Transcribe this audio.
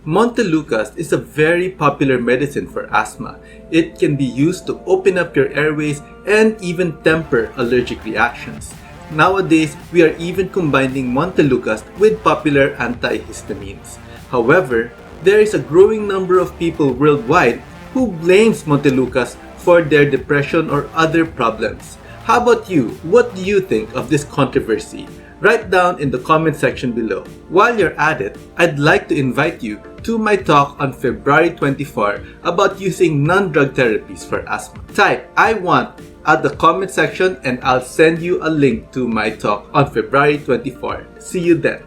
Montelukast is a very popular medicine for asthma. It can be used to open up your airways and even temper allergic reactions. Nowadays, we are even combining Montelukast with popular antihistamines. However, there is a growing number of people worldwide who blames Montelukast for their depression or other problems. How about you? What do you think of this controversy? Write down in the comment section below. While you're at it, I'd like to invite you to my talk on February 24 about using non-drug therapies for asthma. Type "I want" at the comment section and I'll send you a link to my talk on February 24. See you then.